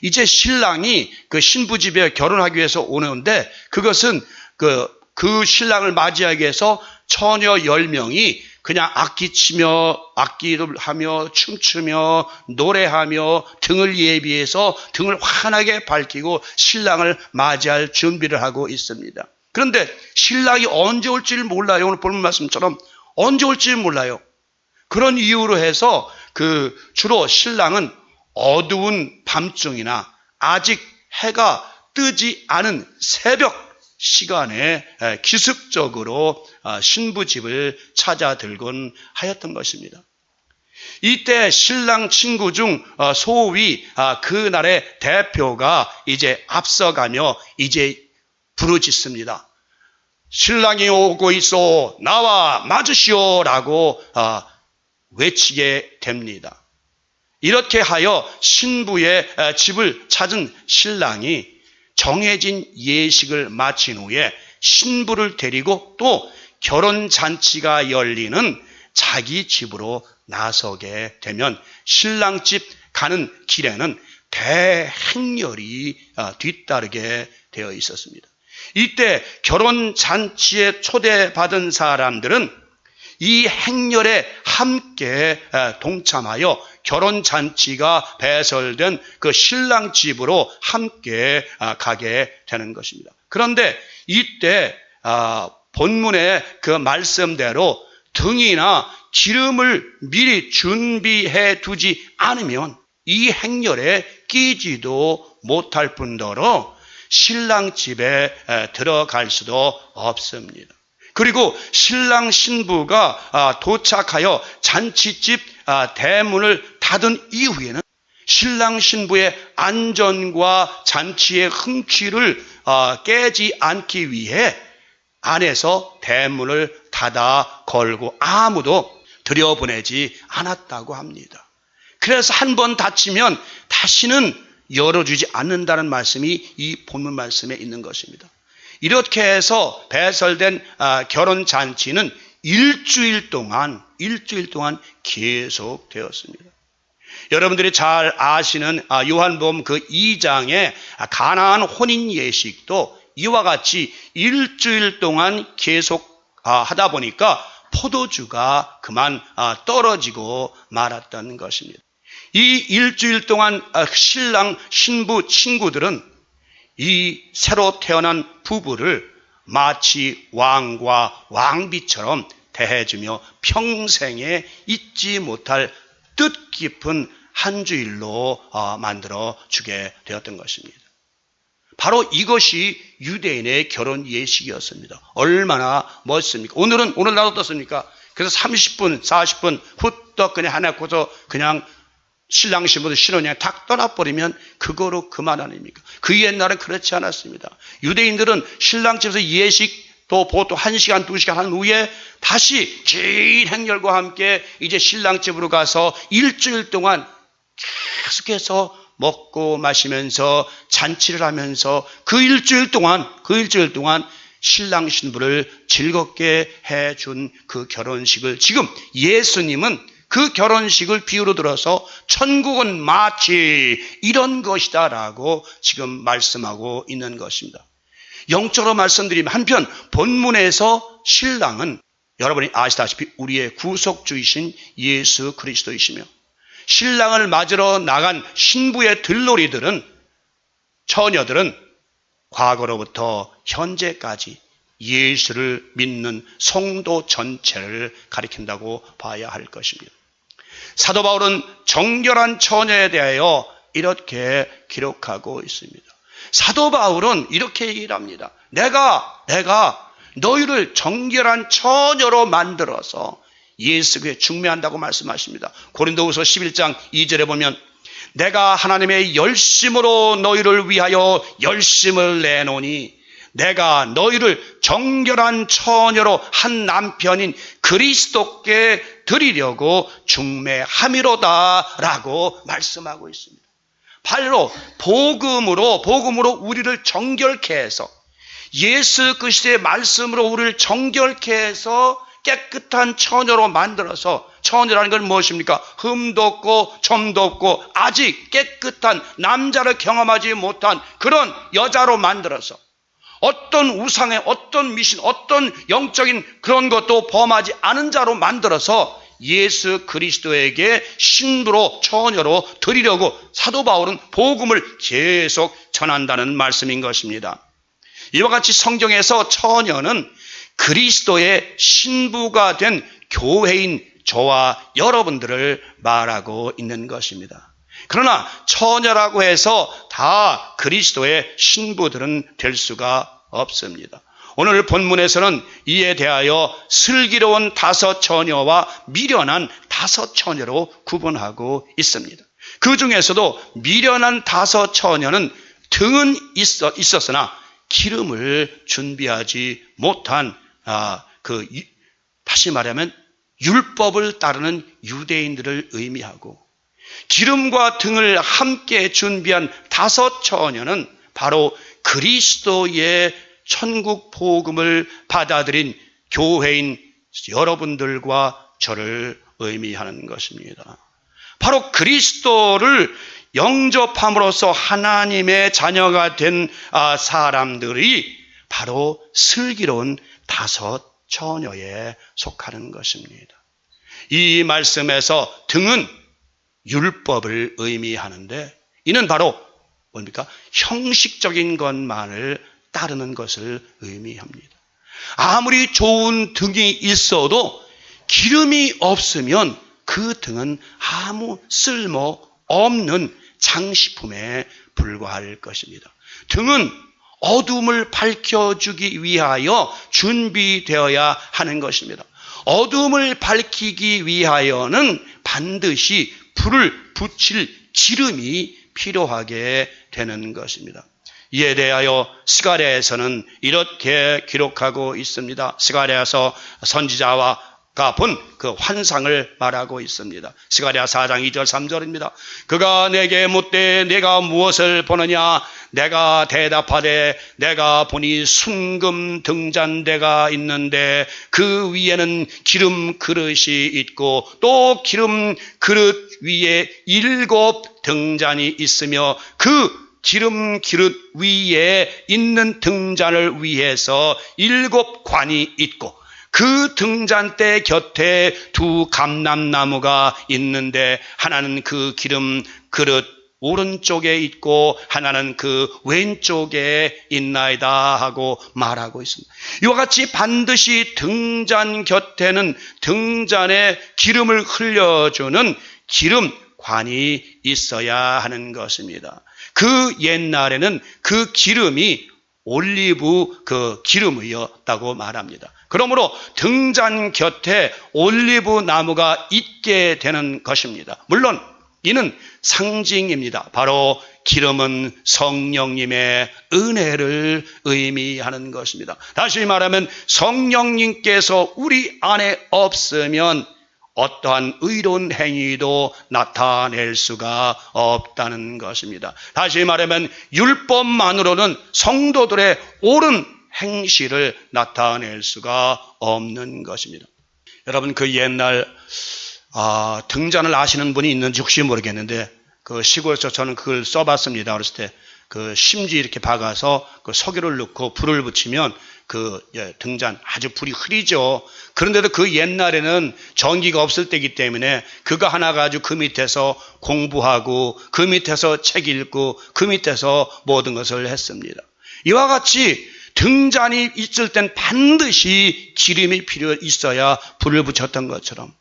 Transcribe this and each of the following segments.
이제 신랑이 그 신부 집에 결혼하기 위해서 오는데, 그것은 그 신랑을 맞이하기 위해서 처녀 10명이 그냥 악기 치며 악기를 하며 춤추며 노래하며 등을 예비해서 등을 환하게 밝히고 신랑을 맞이할 준비를 하고 있습니다. 그런데 신랑이 언제 올지를 몰라요. 오늘 본문 말씀처럼 언제 올지를 몰라요. 그런 이유로 해서 주로 신랑은 어두운 밤중이나 아직 해가 뜨지 않은 새벽 시간에 기습적으로 신부 집을 찾아들곤 하였던 것입니다. 이때 신랑 친구 중 소위 그날의 대표가 이제 앞서가며 이제 부르짖습니다. 신랑이 오고 있어, 나와 맞으시오 라고 외치게 됩니다. 이렇게 하여 신부의 집을 찾은 신랑이 정해진 예식을 마친 후에 신부를 데리고 또 결혼잔치가 열리는 자기 집으로 나서게 되면 신랑 집 가는 길에는 대행렬이 뒤따르게 되어 있었습니다. 이때 결혼잔치에 초대받은 사람들은 이 행렬에 함께 동참하여 결혼잔치가 배설된 그 신랑 집으로 함께 가게 되는 것입니다. 그런데 이때 본문의 그 말씀대로 등이나 기름을 미리 준비해 두지 않으면 이 행렬에 끼지도 못할 뿐더러 신랑 집에 들어갈 수도 없습니다. 그리고 신랑 신부가 도착하여 잔치집 대문을 닫은 이후에는 신랑 신부의 안전과 잔치의 흥취를 깨지 않기 위해 안에서 대문을 닫아 걸고 아무도 들여보내지 않았다고 합니다. 그래서 한 번 닫히면 다시는 열어주지 않는다는 말씀이 이 본문 말씀에 있는 것입니다. 이렇게 해서 배설된 결혼잔치는 일주일 동안 계속되었습니다. 여러분들이 잘 아시는 요한복음 그 2장의 가나안 혼인 예식도 이와 같이 일주일 동안 계속 하다 보니까 포도주가 그만 떨어지고 말았던 것입니다. 이 일주일 동안 신랑 신부 친구들은 이 새로 태어난 부부를 마치 왕과 왕비처럼 대해주며 평생에 잊지 못할 뜻깊은 한 주일로 만들어 주게 되었던 것입니다. 바로 이것이 유대인의 결혼 예식이었습니다. 얼마나 멋있습니까? 오늘 나도 어떻습니까? 그래서 30분, 40분 후떡 그냥 하나 고서 그냥 신랑 신부도 신혼여행 탁 떠나버리면 그거로 그만 아닙니까? 그 옛날은 그렇지 않았습니다. 유대인들은 신랑 집에서 예식 또 보통 1시간, 2시간 한 후에 다시 긴 행렬과 함께 이제 신랑 집으로 가서 일주일 동안 계속해서 먹고 마시면서 잔치를 하면서 그 일주일 동안 신랑 신부를 즐겁게 해준 그 결혼식을 지금 예수님은 그 결혼식을 비유로 들어서 천국은 마치 이런 것이다라고 지금 말씀하고 있는 것입니다. 영적으로 말씀드리면 한편 본문에서 신랑은 여러분이 아시다시피 우리의 구속주이신 예수 그리스도이시며 신랑을 맞으러 나간 신부의 들놀이들은 처녀들은 과거로부터 현재까지 예수를 믿는 성도 전체를 가리킨다고 봐야 할 것입니다. 사도 바울은 정결한 처녀에 대하여 이렇게 기록하고 있습니다. 사도 바울은 이렇게 얘기를 합니다. 내가 너희를 정결한 처녀로 만들어서 예수께 중매한다고 말씀하십니다. 고린도후서 11장 2절에 보면 내가 하나님의 열심으로 너희를 위하여 열심을 내노니 내가 너희를 정결한 처녀로 한 남편인 그리스도께 드리려고 중매함이로다 라고 말씀하고 있습니다. 바로 복음으로 우리를 정결케 해서 예수 그리스도의 말씀으로 우리를 정결케 해서 깨끗한 처녀로 만들어서 처녀라는 건 무엇입니까? 흠도 없고 점도 없고 아직 깨끗한 남자를 경험하지 못한 그런 여자로 만들어서 어떤 우상의 어떤 미신, 어떤 영적인 그런 것도 범하지 않은 자로 만들어서 예수 그리스도에게 신부로 처녀로 드리려고 사도 바울은 복음을 계속 전한다는 말씀인 것입니다. 이와 같이 성경에서 처녀는 그리스도의 신부가 된 교회인 저와 여러분들을 말하고 있는 것입니다. 그러나 처녀라고 해서 다 그리스도의 신부들은 될 수가 없습니다. 오늘 본문에서는 이에 대하여 슬기로운 5 처녀와 미련한 5 처녀로 구분하고 있습니다. 그 중에서도 미련한 5 처녀는 등은 있었으나 기름을 준비하지 못한 다시 말하면 율법을 따르는 유대인들을 의미하고, 기름과 등을 함께 준비한 5 처녀는 바로 그리스도의 천국 복음을 받아들인 교회인 여러분들과 저를 의미하는 것입니다. 바로 그리스도를 영접함으로써 하나님의 자녀가 된 사람들이 바로 슬기로운 5 처녀에 속하는 것입니다. 이 말씀에서 등은 율법을 의미하는데, 이는 바로 뭡니까? 형식적인 것만을 따르는 것을 의미합니다. 아무리 좋은 등이 있어도 기름이 없으면 그 등은 아무 쓸모 없는 장식품에 불과할 것입니다. 등은 어둠을 밝혀주기 위하여 준비되어야 하는 것입니다. 어둠을 밝히기 위하여는 반드시 불을 붙일 기름이 필요하게 되는 것입니다. 이에 대하여 스가랴에서는 이렇게 기록하고 있습니다. 스가랴서 선지자가 본 그 환상을 말하고 있습니다. 스가랴 4장 2절 3절입니다. 그가 내게 묻되 내가 무엇을 보느냐? 내가 대답하되 내가 보니 순금 등잔대가 있는데 그 위에는 기름 그릇이 있고 또 기름 그릇 위에 7 등잔이 있으며 그 기름 그릇 위에 있는 등잔을 위해서 7 관이 있고 그 등잔대 곁에 2 감람나무가 있는데 하나는 그 기름 그릇 오른쪽에 있고 하나는 그 왼쪽에 있나이다 하고 말하고 있습니다. 이와 같이 반드시 등잔 곁에는 등잔에 기름을 흘려주는 기름관이 있어야 하는 것입니다. 그 옛날에는 그 기름이 올리브 그 기름이었다고 말합니다. 그러므로 등잔 곁에 올리브 나무가 있게 되는 것입니다. 물론 이는 상징입니다. 바로 기름은 성령님의 은혜를 의미하는 것입니다. 다시 말하면 성령님께서 우리 안에 없으면 어떠한 의로운 행위도 나타낼 수가 없다는 것입니다. 다시 말하면 율법만으로는 성도들의 옳은 행실을 나타낼 수가 없는 것입니다. 여러분 그 옛날 등잔을 아시는 분이 있는지 혹시 모르겠는데 그 시골에서 저는 그걸 써봤습니다. 어렸을 때 그 심지 이렇게 박아서 그 석유를 넣고 불을 붙이면 그 등잔 아주 불이 흐리죠. 그런데도 그 옛날에는 전기가 없을 때이기 때문에 그거 하나 가지고 그 밑에서 공부하고 그 밑에서 책 읽고 그 밑에서 모든 것을 했습니다. 이와 같이 등잔이 있을 땐 반드시 기름이 필요 있어야 불을 붙였던 것처럼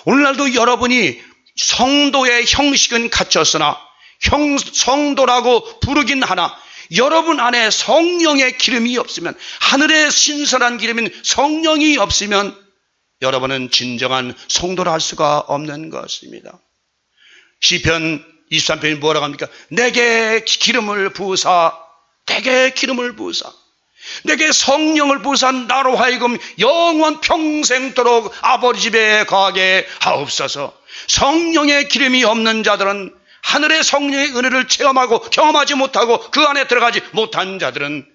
오늘날도 여러분이 성도의 형식은 갖췄으나 성도라고 부르긴 하나 여러분 안에 성령의 기름이 없으면, 하늘의 신선한 기름인 성령이 없으면 여러분은 진정한 성도라 할 수가 없는 것입니다. 시편 23편이 뭐라고 합니까? 내게 기름을 부으사, 내게 기름을 부으사, 내게 성령을 부으사 나로 하여금 영원 평생도록 아버지 집에 가게 하옵소서. 성령의 기름이 없는 자들은, 하늘의 성령의 은혜를 체험하고 경험하지 못하고 그 안에 들어가지 못한 자들은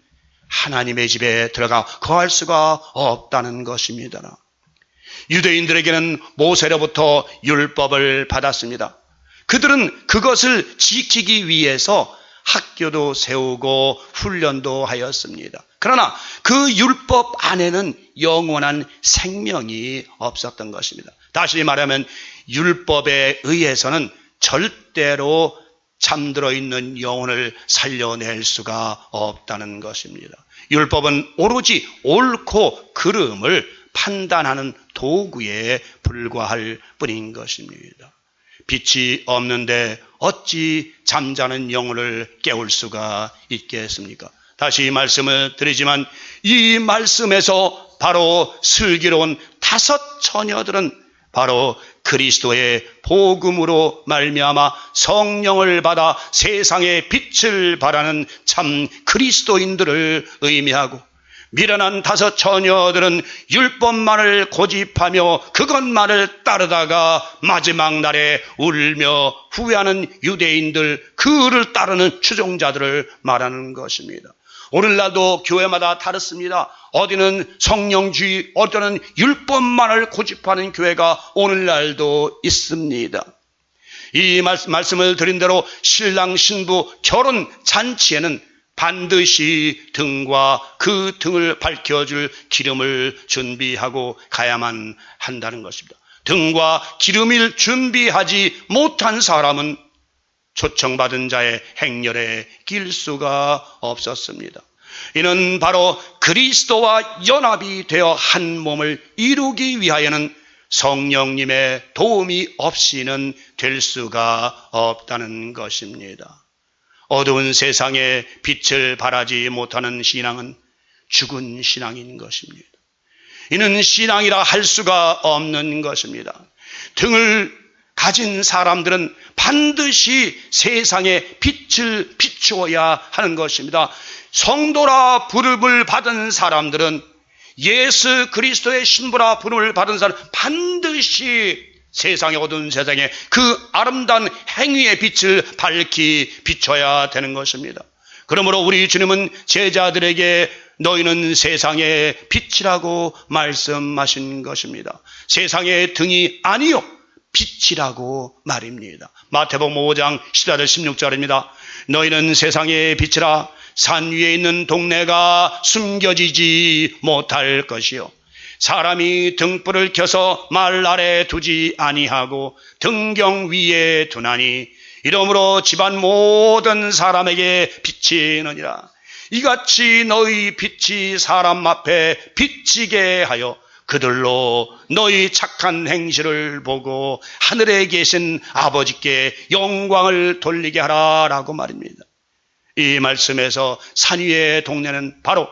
하나님의 집에 들어가 거할 수가 없다는 것입니다. 유대인들에게는 모세로부터 율법을 받았습니다. 그들은 그것을 지키기 위해서 학교도 세우고 훈련도 하였습니다. 그러나 그 율법 안에는 영원한 생명이 없었던 것입니다. 다시 말하면 율법에 의해서는 절대로 잠들어 있는 영혼을 살려낼 수가 없다는 것입니다. 율법은 오로지 옳고 그름을 판단하는 도구에 불과할 뿐인 것입니다. 빛이 없는데 어찌 잠자는 영혼을 깨울 수가 있겠습니까? 다시 말씀을 드리지만 이 말씀에서 바로 슬기로운 5 처녀들은 바로 그리스도의 복음으로 말미암아 성령을 받아 세상의 빛을 발하는 참 그리스도인들을 의미하고, 미련한 5 처녀들은 율법만을 고집하며 그것만을 따르다가 마지막 날에 울며 후회하는 유대인들, 그를 따르는 추종자들을 말하는 것입니다. 오늘날도 교회마다 다릅니다. 어디는 성령주의, 어디는 율법만을 고집하는 교회가 오늘날도 있습니다. 이 말씀을 드린 대로 신랑 신부 결혼 잔치에는 반드시 등과 그 등을 밝혀줄 기름을 준비하고 가야만 한다는 것입니다. 등과 기름을 준비하지 못한 사람은 초청받은 자의 행렬에 낄 수가 없었습니다. 이는 바로 그리스도와 연합이 되어 한 몸을 이루기 위하여는 성령님의 도움이 없이는 될 수가 없다는 것입니다. 어두운 세상에 빛을 발하지 못하는 신앙은 죽은 신앙인 것입니다. 이는 신앙이라 할 수가 없는 것입니다. 등을 가진 사람들은 반드시 세상에 빛을 비추어야 하는 것입니다. 성도라 부름을 받은 사람들은, 예수 그리스도의 신부라 부름을 받은 사람은 반드시 세상의 어두운 세상에 그 아름다운 행위의 빛을 밝히 비춰야 되는 것입니다. 그러므로 우리 주님은 제자들에게 너희는 세상의 빛이라고 말씀하신 것입니다. 세상의 등이 아니요 빛이라고 말입니다. 마태복음 5장 14절 16절입니다. 너희는 세상의 빛이라. 산 위에 있는 동네가 숨겨지지 못할 것이요, 사람이 등불을 켜서 말 아래 두지 아니하고 등경 위에 두나니 이러므로 집안 모든 사람에게 비치느니라. 이같이 너희 빛이 사람 앞에 비치게 하여 그들로 너희 착한 행실을 보고 하늘에 계신 아버지께 영광을 돌리게 하라라고 말입니다. 이 말씀에서 산 위의 동네는 바로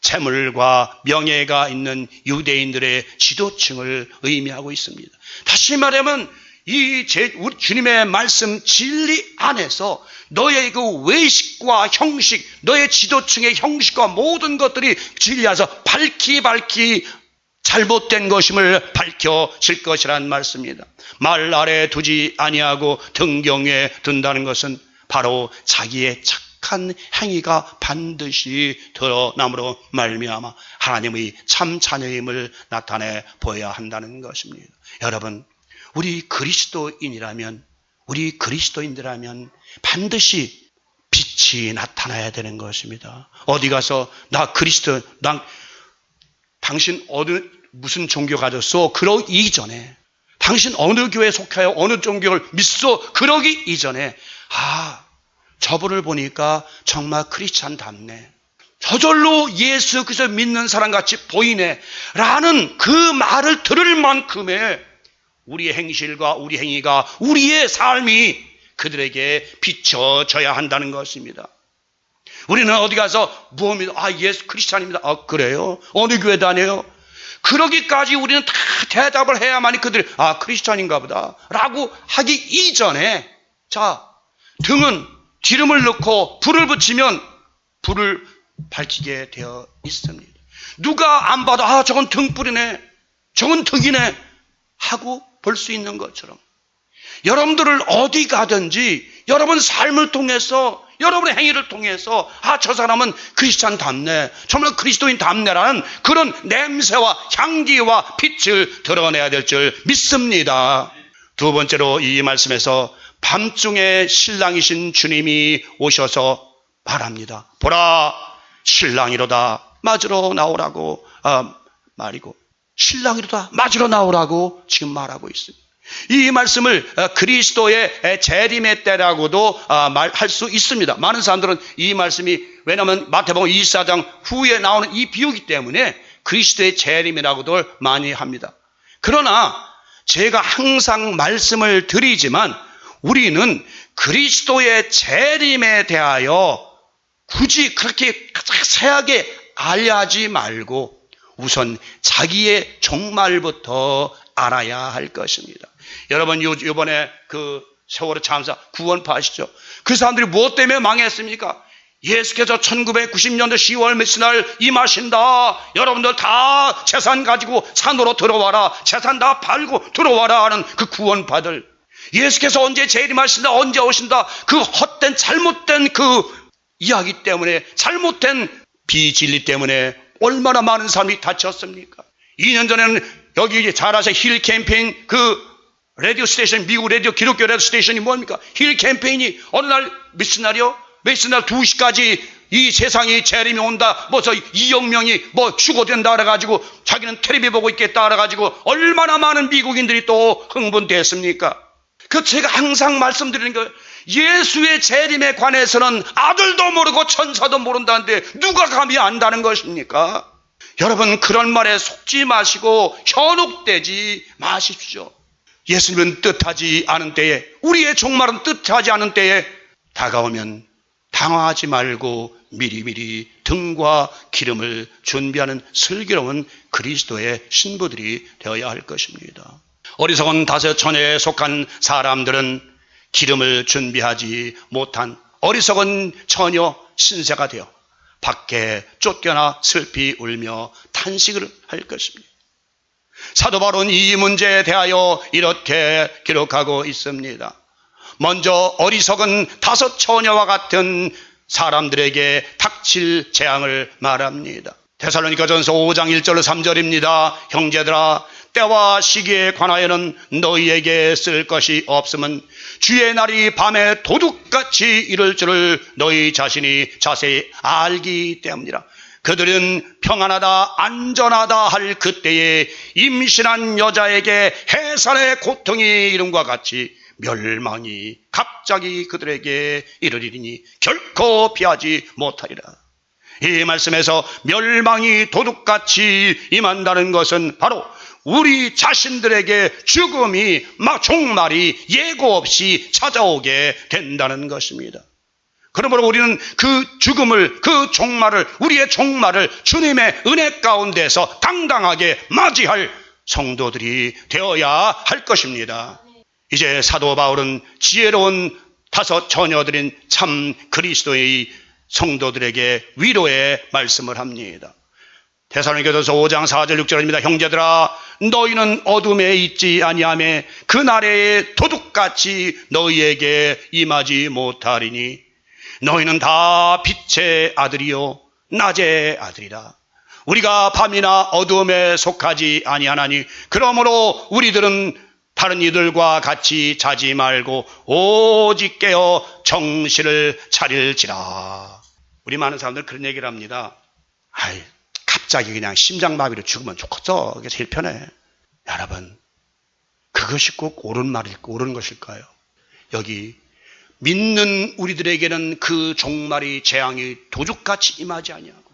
재물과 명예가 있는 유대인들의 지도층을 의미하고 있습니다. 다시 말하면 우리 주님의 말씀 진리 안에서 너의 그 외식과 형식, 너의 지도층의 형식과 모든 것들이 진리 안에서 밝히 잘못된 것임을 밝혀질 것이란 말씀입니다. 말 아래 두지 아니하고 등경에 둔다는 것은 바로 자기의 착한 행위가 반드시 드러남으로 말미암아 하나님의 참 자녀임을 나타내 보여야 한다는 것입니다. 여러분, 우리 그리스도인이라면, 우리 그리스도인들이라면 반드시 빛이 나타나야 되는 것입니다. 어디 가서 당신 무슨 종교 가졌어? 그러기 이전에, 당신 어느 교회에 속하여 어느 종교를 믿소? 그러기 이전에, 저분을 보니까 정말 크리스찬답네, 저절로 예수 그리스도 믿는 사람같이 보이네 라는 그 말을 들을 만큼의 우리의 행실과 우리 행위가, 우리의 삶이 그들에게 비춰져야 한다는 것입니다. 우리는 어디 가서 무엇입니다? 예수 크리스찬입니다. 그래요? 어느 교회 다녀요? 그러기까지 우리는 다 대답을 해야만이 그들이 크리스찬인가 보다 라고 하기 이전에, 등은 기름을 넣고 불을 붙이면 불을 밝히게 되어 있습니다. 누가 안 봐도 저건 등불이네, 저건 등이네 하고 볼 수 있는 것처럼, 여러분들을 어디 가든지 여러분 삶을 통해서 여러분의 행위를 통해서 저 사람은 크리스찬답네, 정말 그리스도인답네라는 그런 냄새와 향기와 빛을 드러내야 될 줄 믿습니다. 두 번째로 이 말씀에서 밤중에 신랑이신 주님이 오셔서 말합니다. 보라, 신랑이로다, 맞으러 나오라고 말이고, 신랑이로다, 맞으러 나오라고 지금 말하고 있습니다. 이 말씀을 그리스도의 재림의 때라고도 말할 수 있습니다. 많은 사람들은 이 말씀이, 왜냐하면 마태복음 24장 후에 나오는 이 비유이기 때문에 그리스도의 재림이라고도 많이 합니다. 그러나 제가 항상 말씀을 드리지만 우리는 그리스도의 재림에 대하여 굳이 그렇게 세하게 알려하지 말고 우선 자기의 종말부터 알아야 할 것입니다. 여러분, 이번에 그 세월호 참사 구원파 아시죠? 그 사람들이 무엇 때문에 망했습니까? 예수께서 1990년도 10월 며칠 날 임하신다, 여러분들 다 재산 가지고 산으로 들어와라, 재산 다 팔고 들어와라 하는 그 구원파들, 예수께서 언제 재림하신다, 언제 오신다, 그 헛된 잘못된 그 이야기 때문에, 잘못된 비진리 때문에 얼마나 많은 사람이 다쳤습니까? 2년 전에는 여기 잘 아세요. 힐 캠페인, 그 라디오 스테이션, 미국 라디오 기독교 라디오 스테이션이 뭡니까? 힐 캠페인이 어느 날 며칠 날이요? 며칠 날 2시까지 이 세상이 재림이 온다, 저 2억 명이 죽어된다 그래가지고 자기는 텔레비 보고 있겠다 그래가지고 얼마나 많은 미국인들이 또 흥분됐습니까? 그 제가 항상 말씀드리는 거예요. 예수의 재림에 관해서는 아들도 모르고 천사도 모른다는데 누가 감히 안다는 것입니까? 여러분, 그런 말에 속지 마시고 현혹되지 마십시오. 예수님은 뜻하지 않은 때에, 우리의 종말은 뜻하지 않은 때에 다가오면 당황하지 말고 미리미리 등과 기름을 준비하는 슬기로운 그리스도의 신부들이 되어야 할 것입니다. 어리석은 다섯 처녀에 속한 사람들은 기름을 준비하지 못한 어리석은 처녀 신세가 되어 밖에 쫓겨나 슬피 울며 탄식을 할 것입니다. 사도 바울은 이 문제에 대하여 이렇게 기록하고 있습니다. 먼저 어리석은 다섯 처녀와 같은 사람들에게 닥칠 재앙을 말합니다. 데살로니가전서 5장 1절로 3절입니다. 형제들아, 때와 시기에 관하여는 너희에게 쓸 것이 없음은 주의 날이 밤에 도둑같이 이를 줄을 너희 자신이 자세히 알기 때문이라. 그들은 평안하다 안전하다 할 그때에 임신한 여자에게 해산의 고통이 이름과 같이 멸망이 갑자기 그들에게 이르리니 결코 피하지 못하리라. 이 말씀에서 멸망이 도둑같이 임한다는 것은 바로 우리 자신들에게 죽음이 종말이 예고 없이 찾아오게 된다는 것입니다. 그러므로 우리는 그 죽음을, 그 종말을, 우리의 종말을 주님의 은혜 가운데서 당당하게 맞이할 성도들이 되어야 할 것입니다. 이제 사도 바울은 지혜로운 다섯 처녀들인 참 그리스도의 성도들에게 위로의 말씀을 합니다. 데살로니가전서 5장 4절 6절입니다. 형제들아, 너희는 어둠에 있지 아니하며 그 날에 도둑같이 너희에게 임하지 못하리니 너희는 다 빛의 아들이요 낮의 아들이라. 우리가 밤이나 어둠에 속하지 아니하나니 그러므로 우리들은 다른 이들과 같이 자지 말고 오직 깨어 정신을 차릴지라. 우리 많은 사람들 그런 얘기를 합니다. 갑자기 그냥 심장마비로 죽으면 좋겠어. 그게 제일 편해. 여러분, 그것이 꼭 옳은 말일까, 옳은 것일까요? 여기 믿는 우리들에게는 그 종말이 재앙이 도둑같이 임하지 아니하고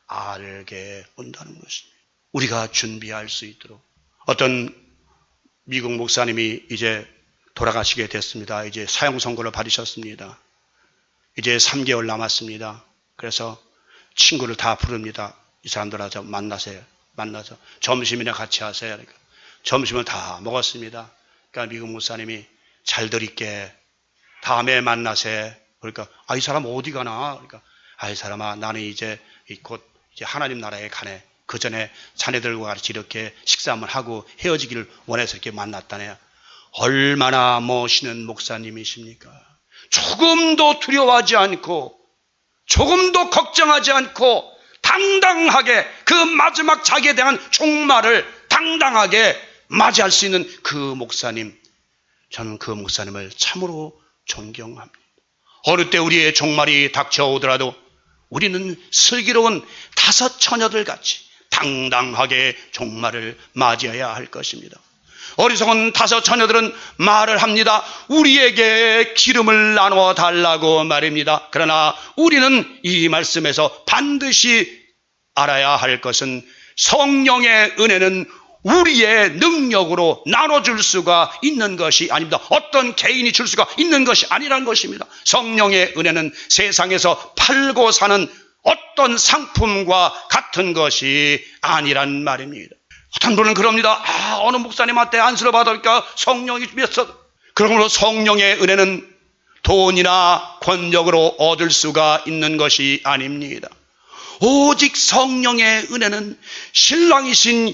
알게 온다는 것입니다. 우리가 준비할 수 있도록. 어떤 미국 목사님이 이제 돌아가시게 됐습니다. 이제 사형 선고를 받으셨습니다. 이제 3개월 남았습니다. 그래서 친구를 다 부릅니다. 이 사람들하고 만나서 점심이나 같이 하세요. 그러니까 점심을 다 먹었습니다. 그러니까 미국 목사님이 잘들 있게 다음에 만나세. 그러니까 이 사람 어디 가나? 그러니까 이 사람아, 나는 이제 곧 이제 하나님 나라에 가네. 그 전에 자네들과 같이 이렇게 식사 한번 하고 헤어지기를 원해서 이렇게 만났다네. 얼마나 멋있는 목사님이십니까? 조금도 두려워하지 않고 조금도 걱정하지 않고 당당하게 그 마지막 자기에 대한 종말을 당당하게 맞이할 수 있는 그 목사님, 저는 그 목사님을 참으로 존경합니다. 어느 때 우리의 종말이 닥쳐오더라도 우리는 슬기로운 5 처녀들 같이 당당하게 종말을 맞이해야 할 것입니다. 어리석은 5 처녀들은 말을 합니다. 우리에게 기름을 나눠 달라고 말입니다. 그러나 우리는 이 말씀에서 반드시 알아야 할 것은 성령의 은혜는 우리의 능력으로 나눠줄 수가 있는 것이 아닙니다. 어떤 개인이 줄 수가 있는 것이 아니라는 것입니다. 성령의 은혜는 세상에서 팔고 사는 어떤 상품과 같은 것이 아니란 말입니다. 어떤 분은 그럽니다. 어느 목사님한테 안수를 받으니까 성령이 주셨어. 그러므로 성령의 은혜는 돈이나 권력으로 얻을 수가 있는 것이 아닙니다. 오직 성령의 은혜는 신랑이신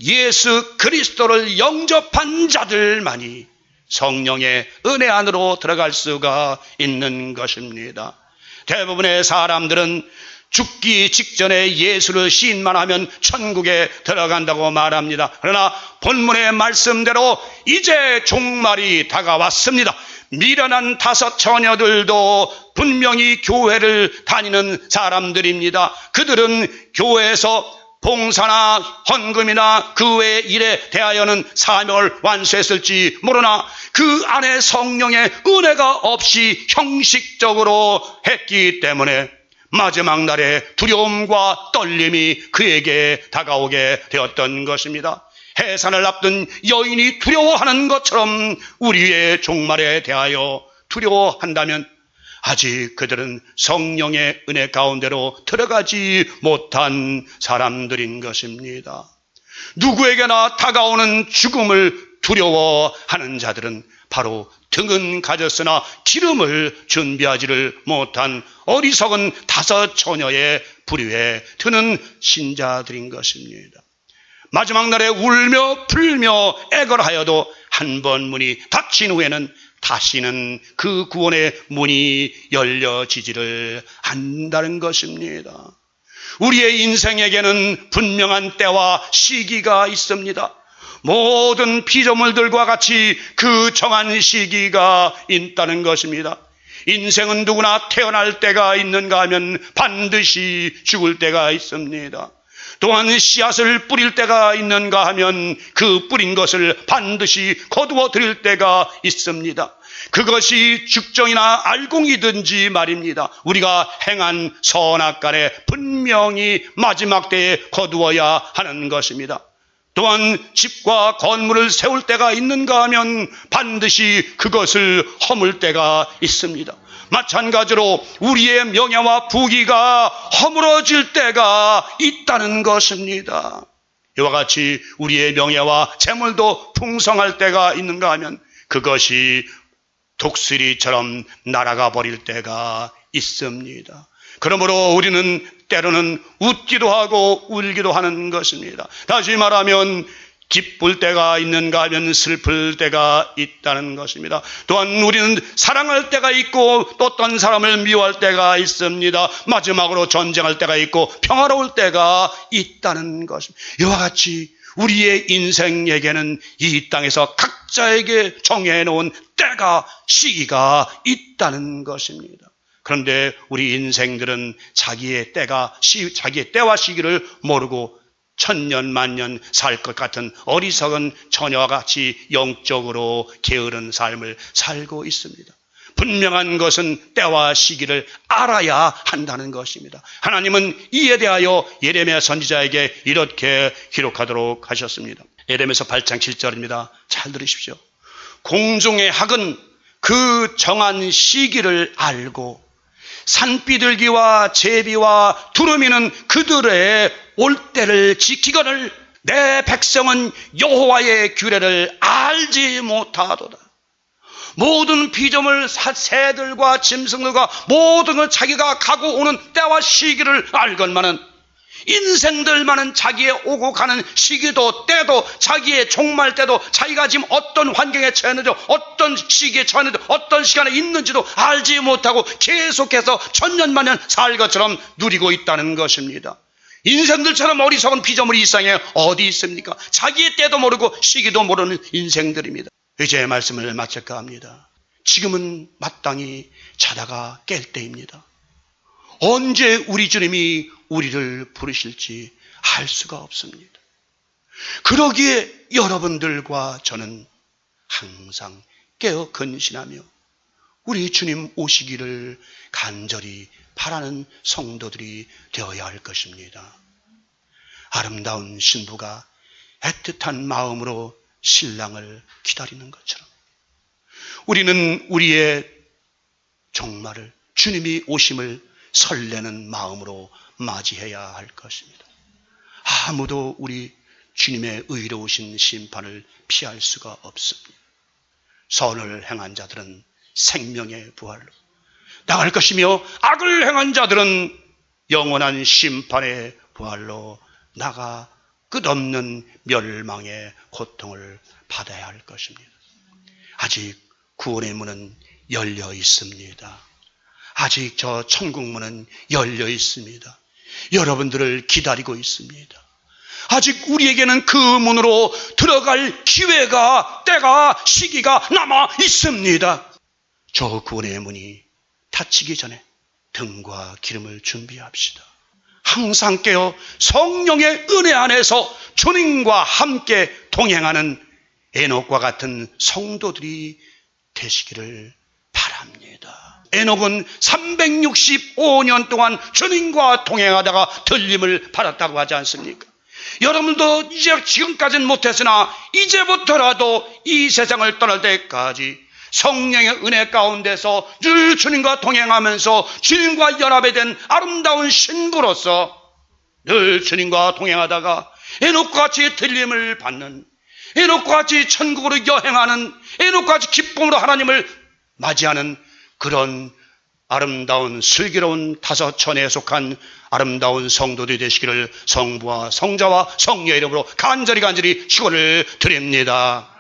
예수 그리스도를 영접한 자들만이 성령의 은혜 안으로 들어갈 수가 있는 것입니다. 대부분의 사람들은 죽기 직전에 예수를 시인만 하면 천국에 들어간다고 말합니다. 그러나 본문의 말씀대로 이제 종말이 다가왔습니다. 미련한 5 처녀들도 분명히 교회를 다니는 사람들입니다. 그들은 교회에서 봉사나 헌금이나 그 외의 일에 대하여는 사명을 완수했을지 모르나 그 안에 성령의 은혜가 없이 형식적으로 했기 때문에 마지막 날에 두려움과 떨림이 그에게 다가오게 되었던 것입니다. 해산을 앞둔 여인이 두려워하는 것처럼 우리의 종말에 대하여 두려워한다면 아직 그들은 성령의 은혜 가운데로 들어가지 못한 사람들인 것입니다. 누구에게나 다가오는 죽음을 두려워하는 자들은 바로 등은 가졌으나 기름을 준비하지를 못한 어리석은 5 처녀의 부류에 드는 신자들인 것입니다. 마지막 날에 울며 불며 애걸하여도 한 번 문이 닫힌 후에는 다시는 그 구원의 문이 열려지지를 않는다는 것입니다. 우리의 인생에게는 분명한 때와 시기가 있습니다. 모든 피조물들과 같이 그 정한 시기가 있다는 것입니다. 인생은 누구나 태어날 때가 있는가 하면 반드시 죽을 때가 있습니다. 또한 씨앗을 뿌릴 때가 있는가 하면 그 뿌린 것을 반드시 거두어 드릴 때가 있습니다. 그것이 죽정이나 알공이든지 말입니다. 우리가 행한 선악간에 분명히 마지막 때에 거두어야 하는 것입니다. 또한 집과 건물을 세울 때가 있는가 하면 반드시 그것을 허물 때가 있습니다. 마찬가지로 우리의 명예와 부귀가 허물어질 때가 있다는 것입니다. 이와 같이 우리의 명예와 재물도 풍성할 때가 있는가 하면 그것이 독수리처럼 날아가 버릴 때가 있습니다. 그러므로 우리는 때로는 웃기도 하고 울기도 하는 것입니다. 다시 말하면 기쁠 때가 있는가 하면 슬플 때가 있다는 것입니다. 또한 우리는 사랑할 때가 있고 또 어떤 사람을 미워할 때가 있습니다. 마지막으로 전쟁할 때가 있고 평화로울 때가 있다는 것입니다. 이와 같이 우리의 인생에게는 이 땅에서 각자에게 정해놓은 때가 시기가 있다는 것입니다. 그런데 우리 인생들은 자기의 때와 시기를 모르고 천년 만년 살 것 같은 어리석은 처녀와 같이 영적으로 게으른 삶을 살고 있습니다. 분명한 것은 때와 시기를 알아야 한다는 것입니다. 하나님은 이에 대하여 예레미야 선지자에게 이렇게 기록하도록 하셨습니다. 예레미야서 8장 7절입니다. 잘 들으십시오. 공중의 학은 그 정한 시기를 알고 산비둘기와 제비와 두루미는 그들의 올 때를 지키거늘 내 백성은 여호와의 규례를 알지 못하도다. 모든 피조물 새들과 짐승들과 모든 걸 자기가 가고 오는 때와 시기를 알건만은 인생들만은 자기의 오고 가는 시기도 때도 자기의 종말 때도 자기가 지금 어떤 환경에 처했는지 어떤 시기에 처했는지 어떤 시간에 있는지도 알지 못하고 계속해서 천년만년 살 것처럼 누리고 있다는 것입니다. 인생들처럼 어리석은 피조물이 이 세상에 어디 있습니까? 자기의 때도 모르고 시기도 모르는 인생들입니다. 이제 말씀을 마칠까 합니다. 지금은 마땅히 자다가 깰 때입니다. 언제 우리 주님이 우리를 부르실지 알 수가 없습니다. 그러기에 여러분들과 저는 항상 깨어 근신하며 우리 주님 오시기를 간절히 바라는 성도들이 되어야 할 것입니다. 아름다운 신부가 애틋한 마음으로 신랑을 기다리는 것처럼 우리는 우리의 종말을 주님이 오심을 설레는 마음으로 맞이해야 할 것입니다. 아무도 우리 주님의 의로우신 심판을 피할 수가 없습니다. 선을 행한 자들은 생명의 부활로 나갈 것이며 악을 행한 자들은 영원한 심판의 부활로 나가 끝없는 멸망의 고통을 받아야 할 것입니다. 아직 구원의 문은 열려 있습니다. 아직 저 천국 문은 열려 있습니다. 여러분들을 기다리고 있습니다. 아직 우리에게는 그 문으로 들어갈 기회가, 때가, 시기가 남아 있습니다. 저 구원의 문이 닫히기 전에 등과 기름을 준비합시다. 항상 깨어 성령의 은혜 안에서 주님과 함께 동행하는 에녹과 같은 성도들이 되시기를 바랍니다. 에녹은 365년 동안 주님과 동행하다가 들림을 받았다고 하지 않습니까? 여러분도 이제 지금까지는 못했으나 이제부터라도 이 세상을 떠날 때까지 성령의 은혜 가운데서 늘 주님과 동행하면서 주님과 연합이 된 아름다운 신부로서 늘 주님과 동행하다가 에녹과 같이 들림을 받는, 에녹과 같이 천국으로 여행하는, 에녹과 같이 기쁨으로 하나님을 맞이하는 그런 아름다운 슬기로운 다섯천에 속한 아름다운 성도들이 되시기를 성부와 성자와 성령의 이름으로 간절히 축원을 드립니다.